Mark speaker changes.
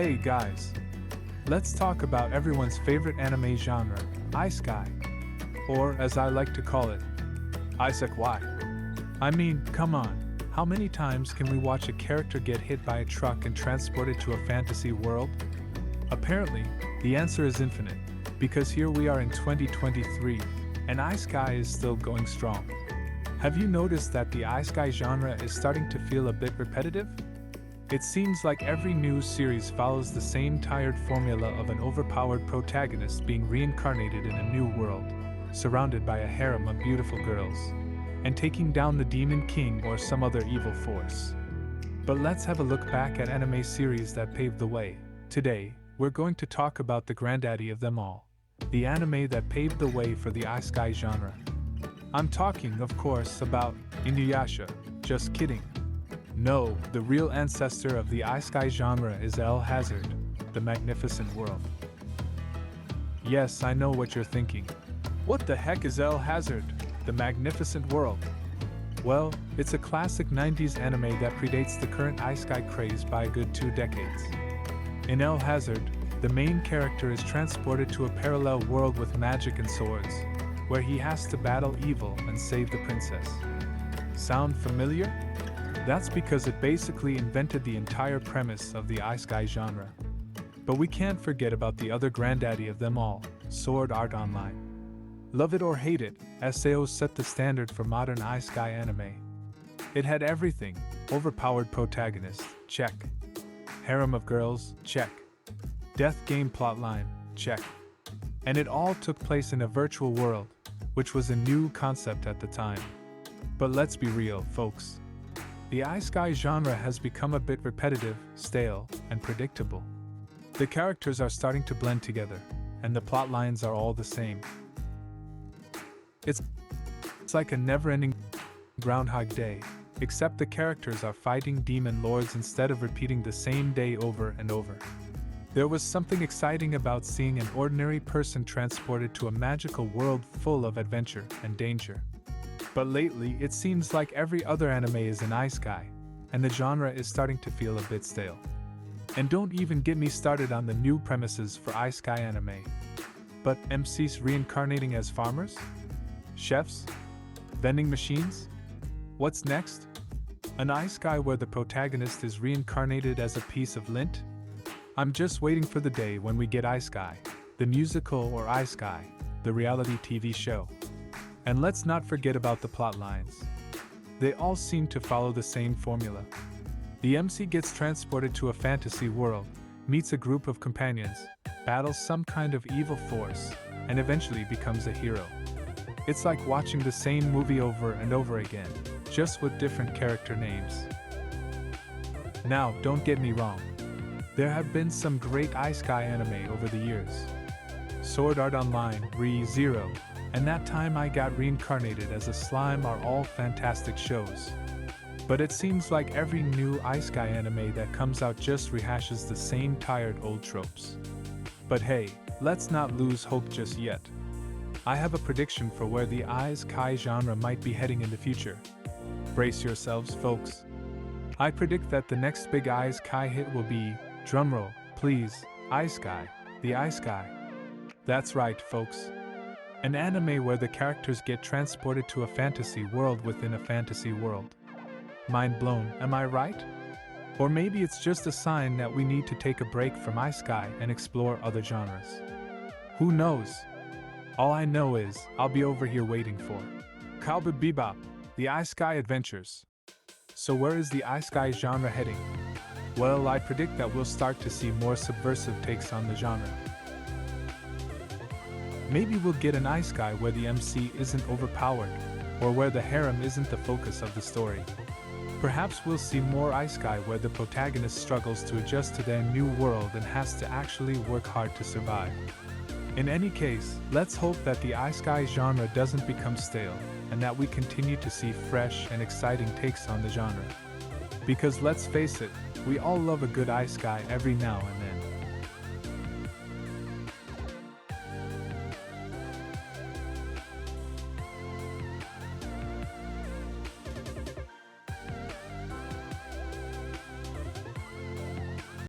Speaker 1: Hey guys, let's talk about everyone's favorite anime genre, Isekai. Or, as I like to call it, Isekai. I mean, come on, how many times can we watch a character get hit by a truck and transported to a fantasy world? Apparently, the answer is infinite, because here we are in 2023, and Isekai is still going strong. Have you noticed that the Isekai genre is starting to feel a bit repetitive? It seems like every new series follows the same tired formula of an overpowered protagonist being reincarnated in a new world, surrounded by a harem of beautiful girls, and taking down the Demon King or some other evil force. But let's have a look back at anime series that paved the way. Today, we're going to talk about the granddaddy of them all, the anime that paved the way for the Isekai genre. I'm talking, of course, about Inuyasha. Just kidding. No, the real ancestor of the Isekai genre is El Hazard, the Magnificent World. Yes, I know what you're thinking. What the heck is El Hazard, the Magnificent World? Well, it's a classic 90s anime that predates the current Isekai craze by a good 2 decades. In El Hazard, the main character is transported to a parallel world with magic and swords, where he has to battle evil and save the princess. Sound familiar? That's because it basically invented the entire premise of the Isekai genre. But we can't forget about the other granddaddy of them all, Sword Art Online. Love it or hate it, SAO set the standard for modern Isekai anime. It had everything: overpowered protagonist, check. Harem of girls, check. Death game plotline, check. And it all took place in a virtual world, which was a new concept at the time. But let's be real, folks. The Isekai genre has become a bit repetitive, stale, and predictable. The characters are starting to blend together, and the plot lines are all the same. It's like a never-ending Groundhog Day, except the characters are fighting demon lords instead of repeating the same day over and over. There was something exciting about seeing an ordinary person transported to a magical world full of adventure and danger. But lately, it seems like every other anime is an Isekai, and the genre is starting to feel a bit stale. And don't even get me started on the new premises for Isekai anime. But MCs reincarnating as farmers? Chefs? Vending machines? What's next? An Isekai where the protagonist is reincarnated as a piece of lint? I'm just waiting for the day when we get Isekai, the musical, or Isekai, the reality TV show. And let's not forget about the plot lines. They all seem to follow the same formula. The MC gets transported to a fantasy world, meets a group of companions, battles some kind of evil force, and eventually becomes a hero. It's like watching the same movie over and over again, just with different character names. Now, don't get me wrong. There have been some great Isekai anime over the years. Sword Art Online, Re:Zero, and That Time I Got Reincarnated as a Slime are all fantastic shows. But it seems like every new Isekai anime that comes out just rehashes the same tired old tropes. But hey, let's not lose hope just yet. I have a prediction for where the Isekai genre might be heading in the future. Brace yourselves, folks. I predict that the next big Isekai hit will be, drumroll, please, Isekai, the Isekai. That's right, folks. An anime where the characters get transported to a fantasy world within a fantasy world. Mind blown, am I right? Or maybe it's just a sign that we need to take a break from Isekai and explore other genres. Who knows? All I know is, I'll be over here waiting for Cowboy Bebop, the Isekai Adventures. So where is the Isekai genre heading? Well, I predict that we'll start to see more subversive takes on the genre. Maybe we'll get an Isekai where the MC isn't overpowered, or where the harem isn't the focus of the story. Perhaps we'll see more Isekai where the protagonist struggles to adjust to their new world and has to actually work hard to survive. In any case, let's hope that the Isekai genre doesn't become stale, and that we continue to see fresh and exciting takes on the genre. Because let's face it, we all love a good Isekai every now and then.